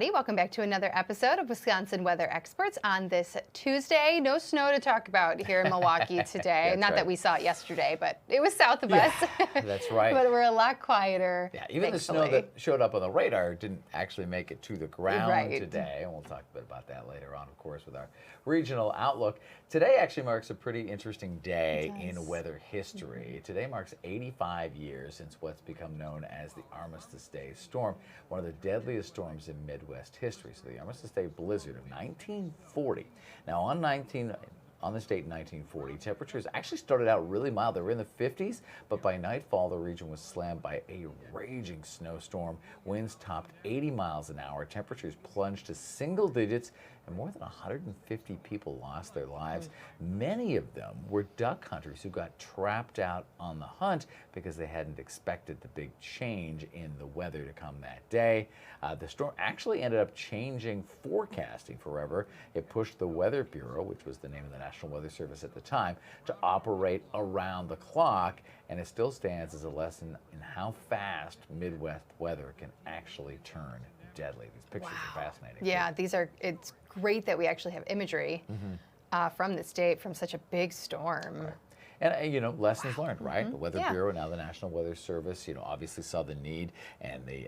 everybody. Welcome back to another episode of Wisconsin Weather Experts on this Tuesday. No snow to talk about here in Milwaukee today. Not that we saw it yesterday, but it was south of us. That's right. But we're a lot quieter. Yeah, even the snow that showed up on the radar didn't actually make it to the ground today. And we'll talk a bit about that later on, of course, with our regional outlook. Today actually marks a pretty interesting day in weather history. Today marks 85 years since what's become known as the Armistice Day storm, one of the deadliest storms in Midwest history. So the Armistice Day Blizzard of 1940. Now on this date in 1940, temperatures actually started out really mild. They were in the 50s, but by nightfall, the region was slammed by a raging snowstorm. Winds topped 80 miles an hour. Temperatures plunged to single digits, and more than 150 people lost their lives. Many of them were duck hunters who got trapped out on the hunt because they hadn't expected the big change in the weather to come that day. The storm actually ended up changing forecasting forever. It pushed the Weather Bureau, which was the name of the National Weather Service at the time, to operate around the clock, and it still stands as a lesson in how fast Midwest weather can actually turn deadly. These pictures are fascinating. Yeah, it's great that we actually have imagery from this date, from such a big storm. Right. And, lessons learned, right? The Weather Bureau, now the National Weather Service, obviously saw the need and the,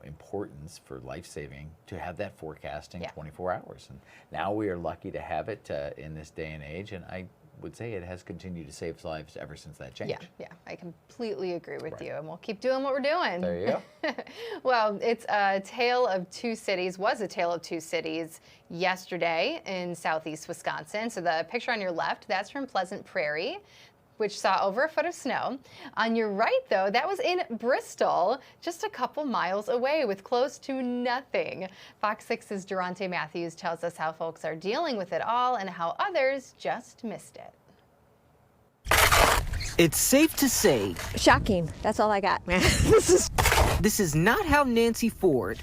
importance for life-saving to have that forecasting 24 hours. And now we are lucky to have it in this day and age, and I would say it has continued to save lives ever since that change. Yeah, I completely agree with you, and we'll keep doing what we're doing. There you go. Well, it's a tale of two cities, was a tale of two cities yesterday in southeast Wisconsin. So the picture on your left, that's from Pleasant Prairie, which saw over a foot of snow. On your right, though, that was in Bristol, just a couple miles away with close to nothing. Fox 6's Durante Matthews tells us how folks are dealing with it all and how others just missed it. It's safe to say, shocking. That's all I got, man. This is not how Nancy Ford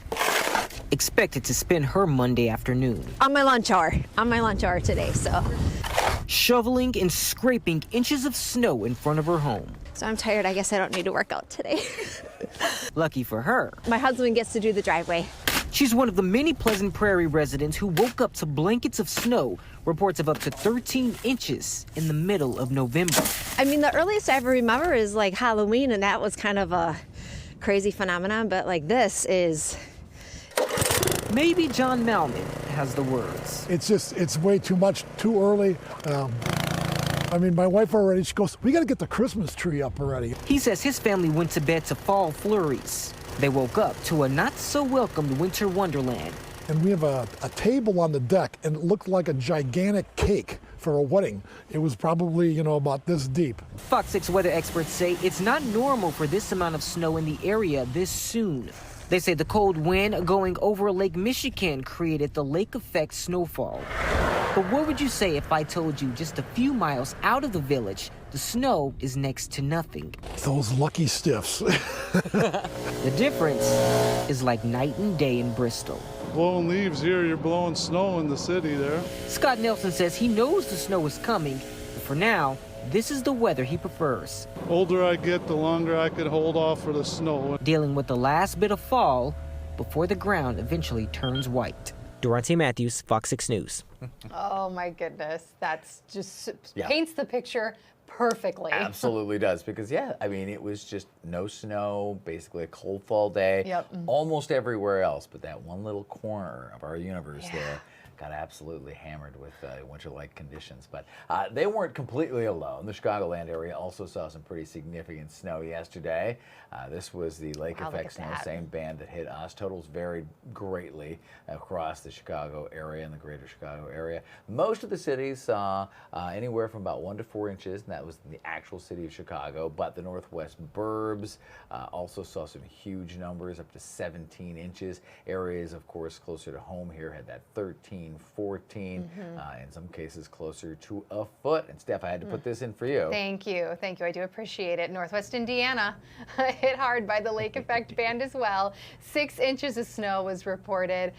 expected to spend her Monday afternoon. On my lunch hour today, so. Shoveling and scraping inches of snow in front of her home. So I'm tired. I guess I don't need to work out today. Lucky for her, my husband gets to do the driveway. She's one of the many Pleasant Prairie residents who woke up to blankets of snow, reports of up to 13 inches in the middle of November. I mean, the earliest I ever remember is like Halloween, and that was kind of a crazy phenomenon, but like this is... Maybe John Malman has the words. It's way too much, too early. I mean, my wife already, she goes, we got to get the Christmas tree up already. He says his family went to bed to fall flurries. They woke up to a not-so-welcomed winter wonderland. And we have a table on the deck, and it looked like a gigantic cake for a wedding. It was probably, about this deep. Fox 6 weather experts say it's not normal for this amount of snow in the area this soon. They say the cold wind going over Lake Michigan created the lake effect snowfall. But what would you say if I told you just a few miles out of the village, the snow is next to nothing? Those lucky stiffs. The difference is like night and day in Bristol. Blowing leaves here, you're blowing snow in the city there. Scott Nelson says he knows the snow is coming, but for now, this is the weather he prefers. Older I get, the longer I could hold off for the snow. Dealing with the last bit of fall before the ground eventually turns white. Durante Matthews, Fox 6 News. Oh my goodness, that's just paints the picture perfectly. Absolutely does, because it was just no snow, basically a cold fall day, almost everywhere else, but that one little corner of our universe there got absolutely hammered with winter-like conditions. But they weren't completely alone. The Chicagoland area also saw some pretty significant snow yesterday. This was the lake effect snow, same band that hit us. Totals varied greatly across the Chicago area and the greater Chicago area. Most of the cities saw anywhere from about 1 to 4 inches, and that was in the actual city of Chicago. But the northwest burbs also saw some huge numbers, up to 17 inches. Areas, of course, closer to home here had that 13, 14, in some cases closer to a foot. And Steph, I had to put this in for you. Thank you. I do appreciate it. Northwest Indiana hit hard by the lake effect band as well. 6 inches of snow was reported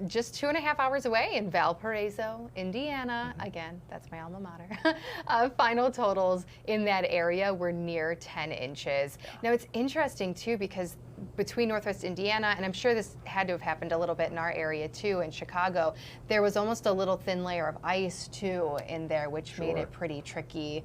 just 2.5 hours away in Valparaiso, Indiana. Again, that's my alma mater. Final totals in that area were near 10 inches. Now it's interesting too, because between Northwest Indiana, and I'm sure this had to have happened a little bit in our area too, in Chicago, there was almost a little thin layer of ice too in there, which made it pretty tricky,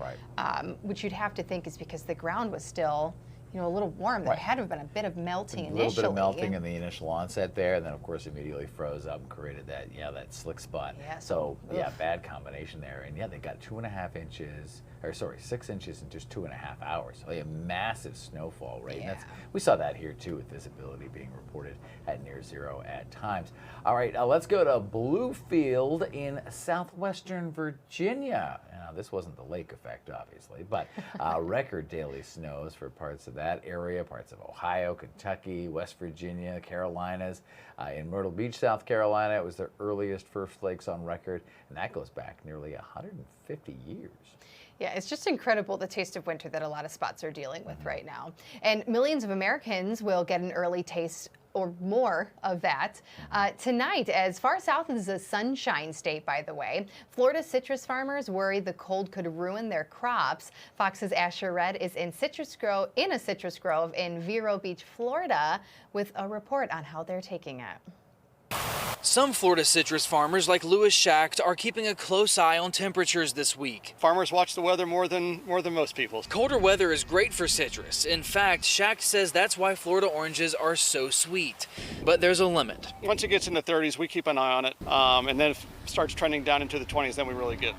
which you'd have to think is because the ground was still, you know, a little warm. There had to have been a bit of melting initially. A little bit of melting in the initial onset there, and then of course immediately froze up and created that, that slick spot. Yeah, so bad combination there. And they got 2.5 inches, or sorry, 6 inches in just 2.5 hours. So a massive snowfall, right? And we saw that here too, with visibility being reported at near zero at times. All right, let's go to Bluefield in southwestern Virginia. Now, this wasn't the lake effect, obviously, but record daily snows for parts of that area, parts of Ohio, Kentucky, West Virginia, Carolinas. In Myrtle Beach, South Carolina, it was the earliest first flakes on record, and that goes back nearly 150 years. Yeah, it's just incredible, the taste of winter that a lot of spots are dealing with right now. And millions of Americans will get an early taste or more of that tonight, as far south as the Sunshine State, by the way. Florida citrus farmers worry the cold could ruin their crops. Fox's Asher Red is in a citrus grove in Vero Beach, Florida, with a report on how they're taking it. Some Florida citrus farmers, like Louis Schacht, are keeping a close eye on temperatures this week. Farmers watch the weather more than most people. Colder weather is great for citrus. In fact, Schacht says that's why Florida oranges are so sweet. But there's a limit. Once it gets in the 30s, we keep an eye on it. And then if it starts trending down into the 20s, then we really get,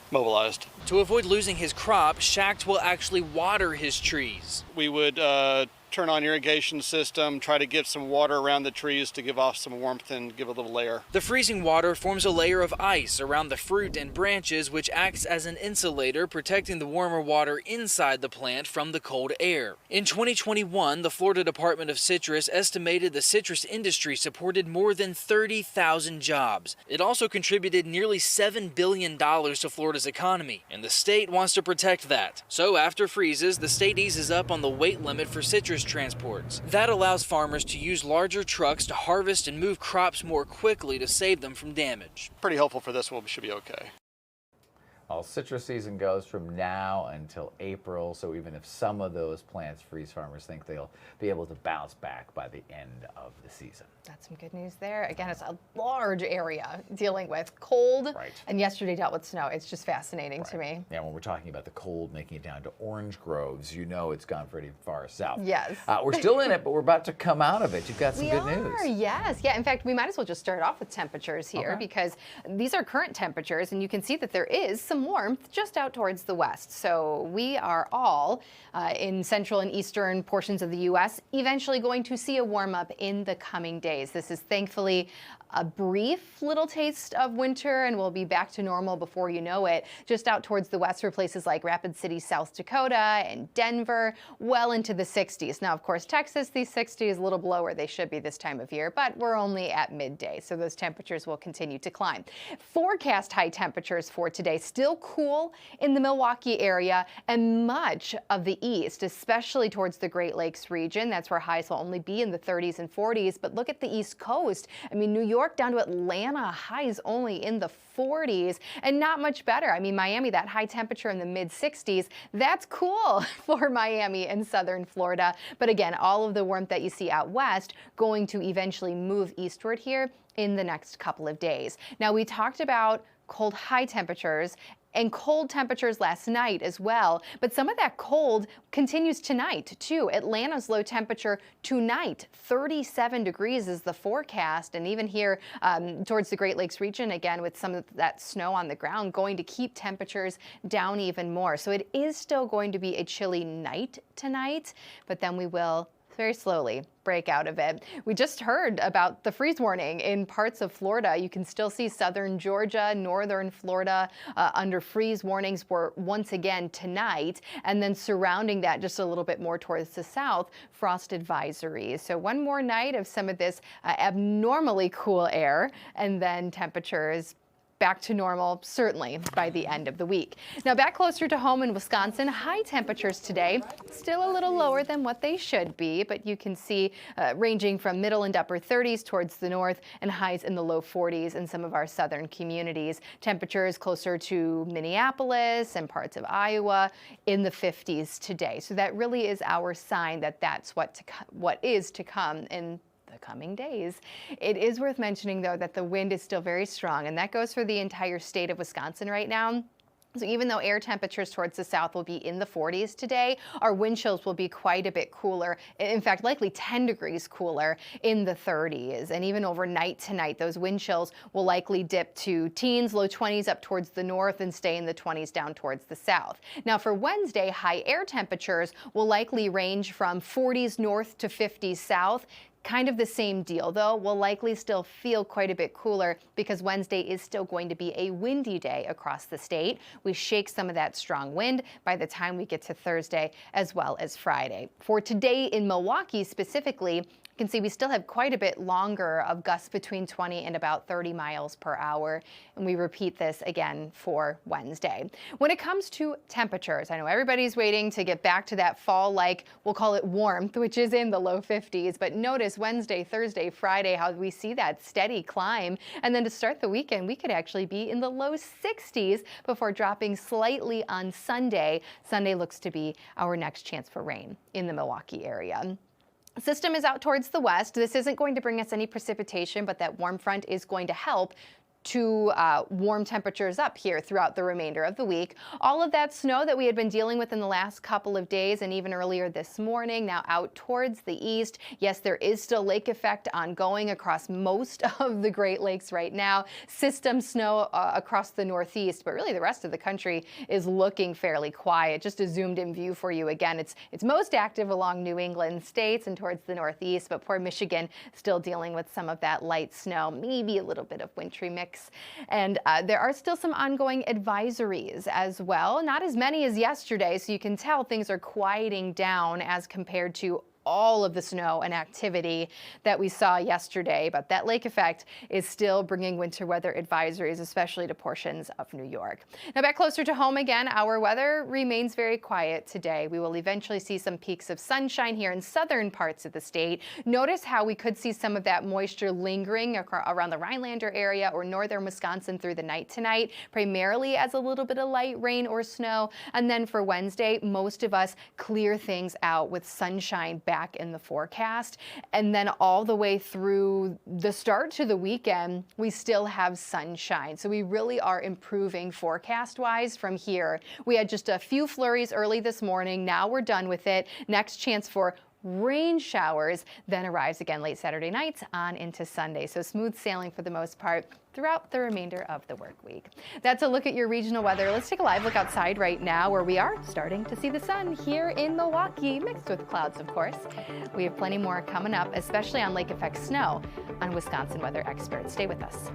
mobilized. To avoid losing his crop, Schacht will actually water his trees. We would turn on irrigation system, try to get some water around the trees to give off some warmth and give a little layer. The freezing water forms a layer of ice around the fruit and branches, which acts as an insulator, protecting the warmer water inside the plant from the cold air. In 2021, the Florida Department of Citrus estimated the citrus industry supported more than 30,000 jobs. It also contributed nearly $7 billion to Florida's economy, and the state wants to protect that. So after freezes, the state eases up on the weight limit for citrus transports. That allows farmers to use larger trucks to harvest and move crops more quickly to save them from damage. Pretty helpful for this one, should be okay. Well, citrus season goes from now until April, so even if some of those plants freeze, farmers think they'll be able to bounce back by the end of the season. That's some good news there. Again, it's a large area dealing with cold, and yesterday dealt with snow. It's just fascinating to me. Yeah, when we're talking about the cold making it down to orange groves, it's gone pretty far south. Yes. We're still in it, but we're about to come out of it. You've got some good news. Yes. Yeah, in fact, we might as well just start off with temperatures here because these are current temperatures, and you can see that there is some warmth just out towards the west. So we are all in central and eastern portions of the U.S. eventually going to see a warm up in the coming days. This is thankfully a brief little taste of winter, and we'll be back to normal before you know it. Just out towards the west for places like Rapid City, South Dakota, and Denver, well into the 60s. Now, of course, Texas, these 60s, a little below where they should be this time of year, but we're only at midday, so those temperatures will continue to climb. Forecast high temperatures for today, still cool in the Milwaukee area and much of the east, especially towards the Great Lakes region. That's where highs will only be in the 30s and 40s, but look at the East Coast. I mean, New York down to Atlanta, highs only in the 40s, and not much better. I mean, Miami, that high temperature in the mid 60s, that's cool for Miami and southern Florida. But again, all of the warmth that you see out west going to eventually move eastward here in the next couple of days. Now, we talked about cold high temperatures and cold temperatures last night as well. But some of that cold continues tonight, too. Atlanta's low temperature tonight, 37 degrees is the forecast. And even here towards the Great Lakes region, again, with some of that snow on the ground, going to keep temperatures down even more. So it is still going to be a chilly night tonight, but then we will very slowly break out of it. We just heard about the freeze warning in parts of Florida. You can still see southern Georgia, northern Florida under freeze warnings for once again tonight. And then surrounding that just a little bit more towards the south, frost advisories. So one more night of some of this abnormally cool air, and then temperatures back to normal, certainly by the end of the week. Now back closer to home in Wisconsin, high temperatures today, still a little lower than what they should be, but you can see ranging from middle and upper 30s towards the north and highs in the low 40s in some of our southern communities. Temperatures closer to Minneapolis and parts of Iowa in the 50s today. So that really is our sign that that's what is to come in the coming days. It is worth mentioning, though, that the wind is still very strong, and that goes for the entire state of Wisconsin right now. So even though air temperatures towards the south will be in the 40s today, our wind chills will be quite a bit cooler. In fact, likely 10 degrees cooler in the 30s. And even overnight tonight, those wind chills will likely dip to teens, low 20s up towards the north and stay in the 20s down towards the south. Now for Wednesday, high air temperatures will likely range from 40s north to 50s south. Kind of the same deal, though. We'll likely still feel quite a bit cooler because Wednesday is still going to be a windy day across the state. We shake some of that strong wind by the time we get to Thursday as well as Friday. For today in Milwaukee specifically, you can see we still have quite a bit longer of gusts between 20 and about 30 miles per hour. And we repeat this again for Wednesday. When it comes to temperatures, I know everybody's waiting to get back to that fall-like, we'll call it warmth, which is in the low 50s. But notice Wednesday, Thursday, Friday, how we see that steady climb. And then to start the weekend, we could actually be in the low 60s before dropping slightly on Sunday. Sunday looks to be our next chance for rain in the Milwaukee area. System is out towards the west. This isn't going to bring us any precipitation, but that warm front is going to help to warm temperatures up here throughout the remainder of the week. All of that snow that we had been dealing with in the last couple of days and even earlier this morning now out towards the east. Yes, there is still lake effect ongoing across most of the Great Lakes right now. System snow across the northeast, but really the rest of the country is looking fairly quiet. Just a zoomed in view for you again. It's most active along New England states and towards the northeast, but poor Michigan still dealing with some of that light snow, maybe a little bit of wintry mix. And there are still some ongoing advisories as well. Not as many as yesterday, so you can tell things are quieting down as compared to all of the snow and activity that we saw yesterday, but that lake effect is still bringing winter weather advisories, especially to portions of New York. Now back closer to home again, our weather remains very quiet today. We will eventually see some peaks of sunshine here in southern parts of the state. Notice how we could see some of that moisture lingering around the Rhinelander area or northern Wisconsin through the night tonight, primarily as a little bit of light rain or snow. And then for Wednesday, most of us clear things out with sunshine back in the forecast. And then all the way through the start to the weekend, we still have sunshine. So we really are improving forecast-wise from here. We had just a few flurries early this morning. Now we're done with it. Next chance for rain showers then arrives again late Saturday night on into Sunday. So smooth sailing for the most part throughout the remainder of the work week. That's a look at your regional weather. Let's take a live look outside right now where we are starting to see the sun here in Milwaukee, mixed with clouds, of course. We have plenty more coming up, especially on lake effect snow on Wisconsin weather experts. Stay with us.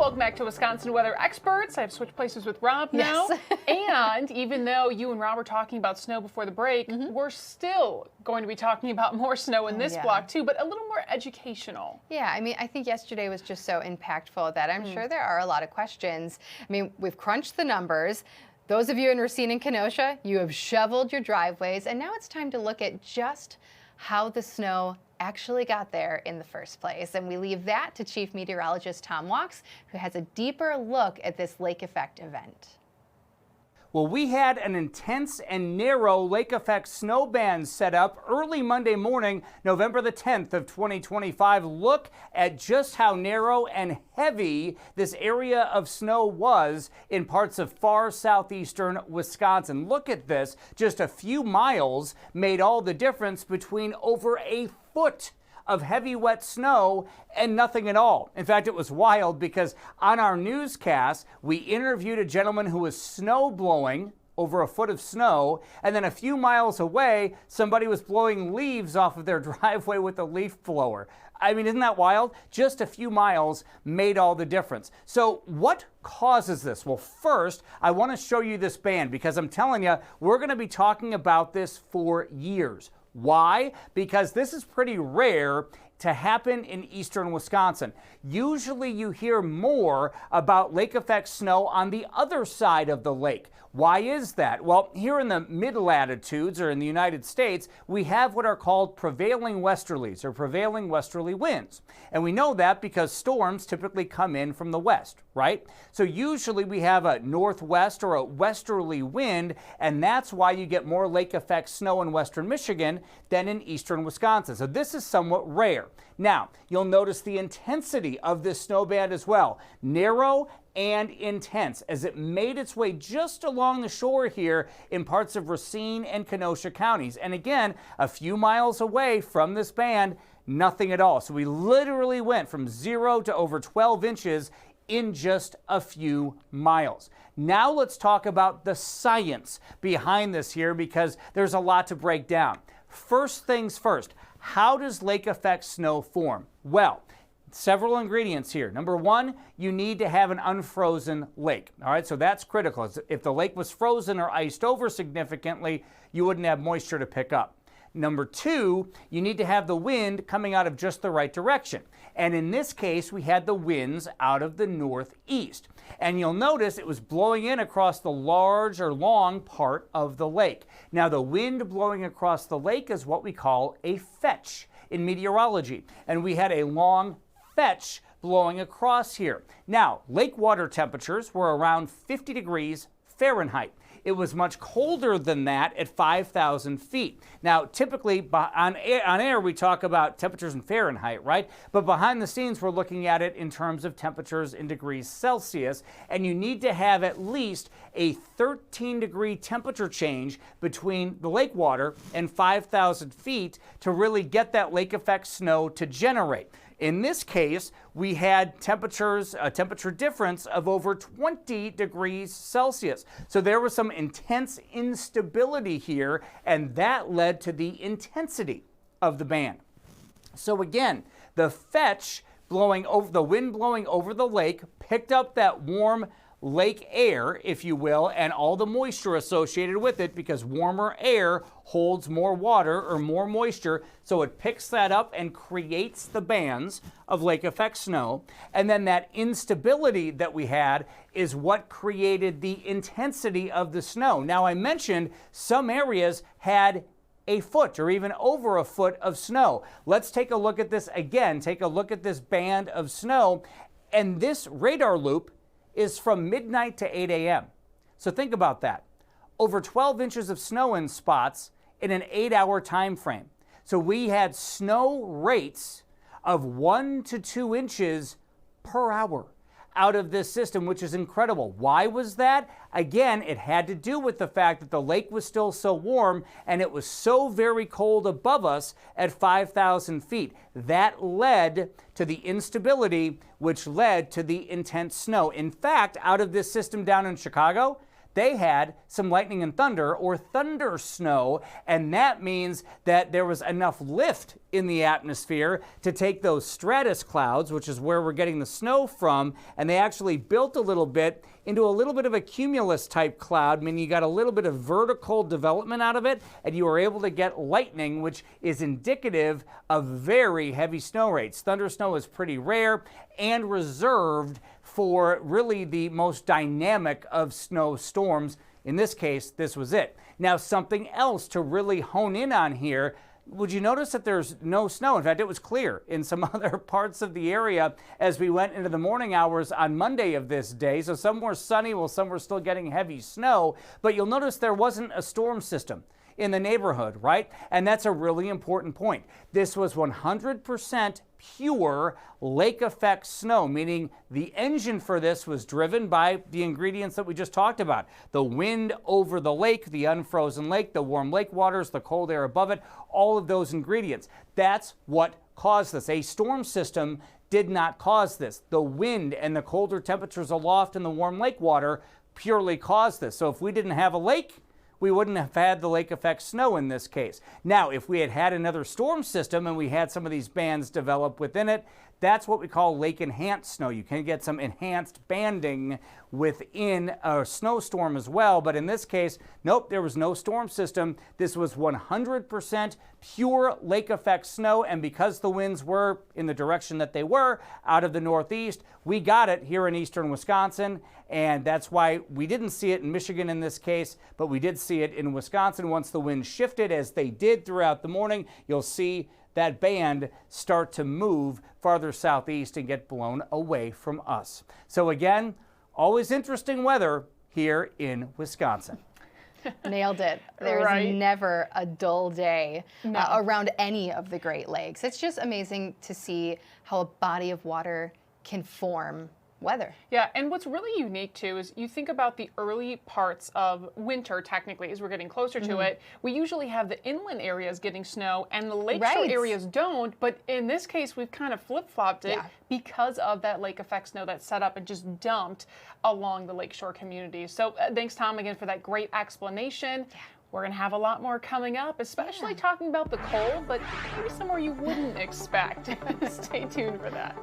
welcome back to Wisconsin Weather Experts. I have switched places with Rob now. Yes. And even though you and Rob were talking about snow before the break, we're still going to be talking about more snow in this block too, but a little more educational. Yeah, I mean, I think yesterday was just so impactful that I'm sure there are a lot of questions. I mean, we've crunched the numbers. Those of you in Racine and Kenosha, you have shoveled your driveways, and now it's time to look at just how the snow actually got there in the first place. And we leave that to Chief Meteorologist Tom Walks, who has a deeper look at this lake effect event. Well, we had an intense and narrow lake effect snow band set up early Monday morning, November the 10th of 2025. Look at just how narrow and heavy this area of snow was in parts of far southeastern Wisconsin. Look at this. Just a few miles made all the difference between over a foot of heavy wet snow and nothing at all. In fact, it was wild because on our newscast, we interviewed a gentleman who was snow blowing over a foot of snow, and then a few miles away, somebody was blowing leaves off of their driveway with a leaf blower. I mean, isn't that wild? Just a few miles made all the difference. So what causes this? Well, first, I want to show you this band because I'm telling you, we're going to be talking about this for years. Why? Because this is pretty rare to happen in eastern Wisconsin. Usually you hear more about lake effect snow on the other side of the lake. Why is that? Well, here in the mid-latitudes, or in the United States, we have what are called prevailing westerlies, or prevailing westerly winds. And we know that because storms typically come in from the west, right? So usually we have a northwest or a westerly wind, and that's why you get more lake effect snow in western Michigan than in eastern Wisconsin. So this is somewhat rare. Now, you'll notice the intensity of this snow band as well. Narrow and intense as it made its way just along the shore here in parts of Racine and Kenosha counties. And again, a few miles away from this band, nothing at all. So we literally went from 0 to over 12 inches in just a few miles. Now let's talk about the science behind this here because there's a lot to break down. First things first, how does lake effect snow form? Well, several ingredients here. Number one, you need to have an unfrozen lake. All right, so that's critical. If the lake was frozen or iced over significantly, you wouldn't have moisture to pick up. Number two, you need to have the wind coming out of just the right direction. And in this case, we had the winds out of the northeast. And you'll notice it was blowing in across the large or long part of the lake. Now, the wind blowing across the lake is what we call a fetch in meteorology. And we had a long fetch blowing across here. Now, lake water temperatures were around 50 degrees Fahrenheit. It was much colder than that at 5,000 feet. Now, typically on air, we talk about temperatures in Fahrenheit, right? But behind the scenes, we're looking at it in terms of temperatures in degrees Celsius, and you need to have at least a 13-degree temperature change between the lake water and 5,000 feet to really get that lake effect snow to generate. In this case, we had a temperature difference of over 20 degrees Celsius. So there was some intense instability here, and that led to the intensity of the band. So again, the fetch blowing over, the wind blowing over the lake picked up that warm lake air, if you will, and all the moisture associated with it because warmer air holds more water or more moisture, so it picks that up and creates the bands of lake effect snow. And then that instability that we had is what created the intensity of the snow. Now, I mentioned some areas had a foot or even over a foot of snow. Let's take a look at this again. Take a look at this band of snow, and this radar loop is from midnight to 8 a.m. So think about that. Over 12 inches of snow in spots in an 8-hour time frame. So we had snow rates of 1 to 2 inches per hour out of this system, which is incredible. Why was that? Again, it had to do with the fact that the lake was still so warm and it was so very cold above us at 5,000 feet. That led to the instability, which led to the intense snow. In fact, out of this system down in Chicago, they had some lightning and thunder, or thunder snow, and that means that there was enough lift in the atmosphere to take those stratus clouds, which is where we're getting the snow from, and they actually built a little bit into a little bit of a cumulus type cloud, meaning you got a little bit of vertical development out of it, and you were able to get lightning, which is indicative of very heavy snow rates. Thunder snow is pretty rare and reserved for really the most dynamic of snow storms. In this case, this was it. Now, something else to really hone in on here. Would you notice that there's no snow? In fact, it was clear in some other parts of the area as we went into the morning hours on Monday of this day. So some were sunny, while some were still getting heavy snow. But you'll notice there wasn't a storm system in the neighborhood, right? And that's a really important point. This was 100% pure lake effect snow, meaning the engine for this was driven by the ingredients that we just talked about. The wind over the lake, the unfrozen lake, the warm lake waters, the cold air above it, all of those ingredients. That's what caused this. A storm system did not cause this. The wind and the colder temperatures aloft in the warm lake water purely caused this. So if we didn't have a lake, we wouldn't have had the lake effect snow in this case. Now, if we had had another storm system and we had some of these bands develop within it, that's what we call lake enhanced snow. You can get some enhanced banding within a snowstorm as well, but in this case, nope, there was no storm system. This was 100% pure lake effect snow, and because the winds were in the direction that they were, out of the northeast, we got it here in eastern Wisconsin, and that's why we didn't see it in Michigan in this case, but we did see it in Wisconsin. Once the wind shifted, as they did throughout the morning, you'll see that band start to move farther southeast and get blown away from us. So again, always interesting weather here in Wisconsin. Nailed it. There's Right. never a dull day No. around any of the Great Lakes. It's just amazing to see how a body of water can form weather. Yeah, and what's really unique too is you think about the early parts of winter, technically, as we're getting closer to it. We usually have the inland areas getting snow and the lakeshore Right. areas don't, but in this case, we've kind of flip-flopped it Yeah. because of that lake effect snow that's set up and just dumped along the lakeshore communities. So thanks, Tom, again, for that great explanation. We're going to have a lot more coming up, especially talking about the cold, but maybe somewhere you wouldn't expect. Stay tuned for that.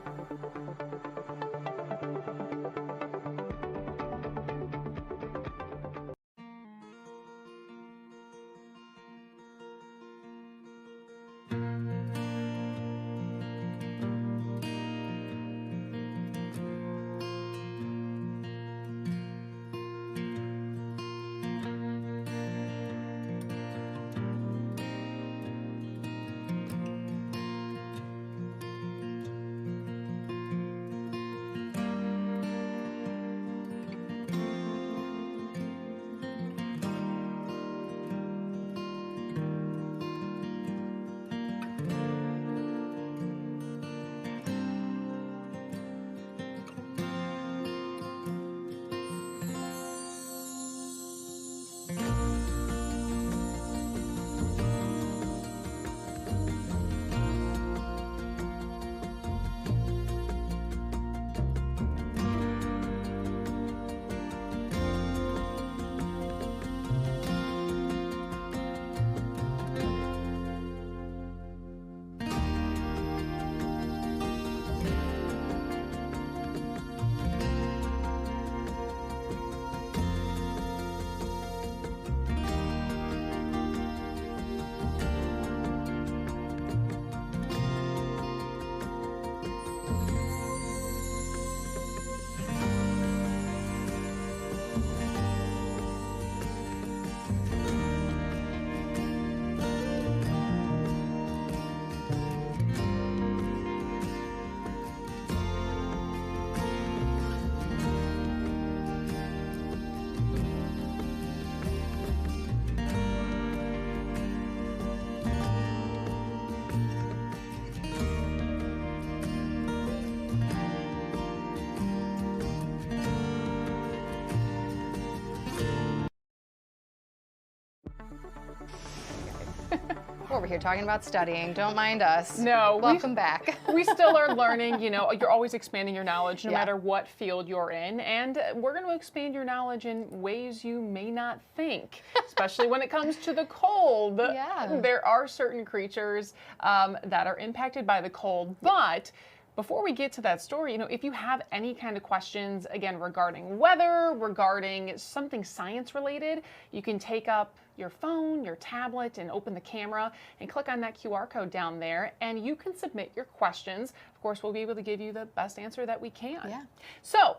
over here talking about studying. Don't mind us. No. Welcome back. We still are learning. You know, you're always expanding your knowledge no matter what field you're in. And we're going to expand your knowledge in ways you may not think, especially when it comes to the cold. Yeah. There are certain creatures that are impacted by the cold, but before we get to that story, you know, if you have any kind of questions, again, regarding weather, regarding something science related, you can take up your phone, your tablet, and open the camera and click on that QR code down there, and you can submit your questions. Of course, we'll be able to give you the best answer that we can. Yeah. So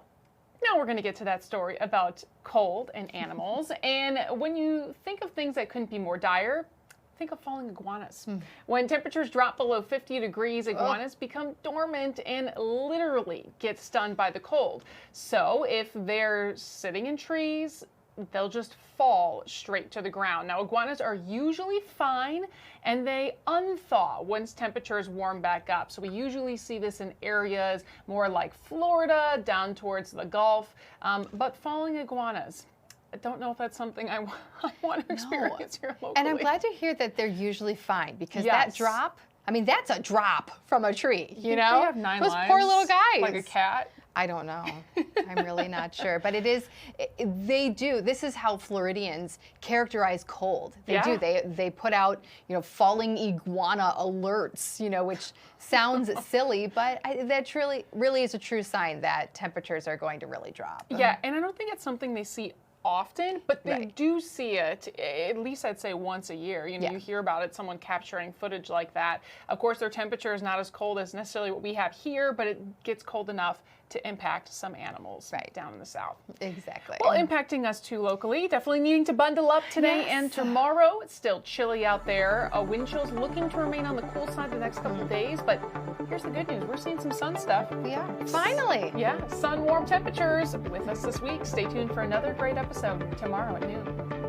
now we're going to get to that story about cold and animals. And when you think of things that couldn't be more dire, think of falling iguanas. When temperatures drop below 50 degrees, iguanas become dormant and literally get stunned by the cold. So if they're sitting in trees, they'll just fall straight to the ground. Now, iguanas are usually fine and they unthaw once temperatures warm back up. So we usually see this in areas more like Florida, down towards the Gulf, but falling iguanas, I don't know if that's something I want to experience here locally. And I'm glad to hear that they're usually fine, because that drop, I mean, that's a drop from a tree, you know? They have 9 Those lives, poor little guys. like a cat. I don't know. I'm really not sure. But it is, they do. This is how Floridians characterize cold. They do. They put out, you know, falling iguana alerts, you know, which sounds silly, but that really is a true sign that temperatures are going to really drop. Yeah, and I don't think it's something they see often, but they do see it, at least I'd say once a year. You know, you hear about it, someone capturing footage like that. Of course, their temperature is not as cold as necessarily what we have here, but it gets cold enough to impact some animals down in the south. Exactly. Well, impacting us too locally, definitely needing to bundle up today and tomorrow. It's still chilly out there. Wind chills looking to remain on the cool side the next couple of days, but here's the good news. We're seeing some sun stuff. We are. Finally. Yeah, sun warm temperatures with us this week. Stay tuned for another great episode tomorrow at noon.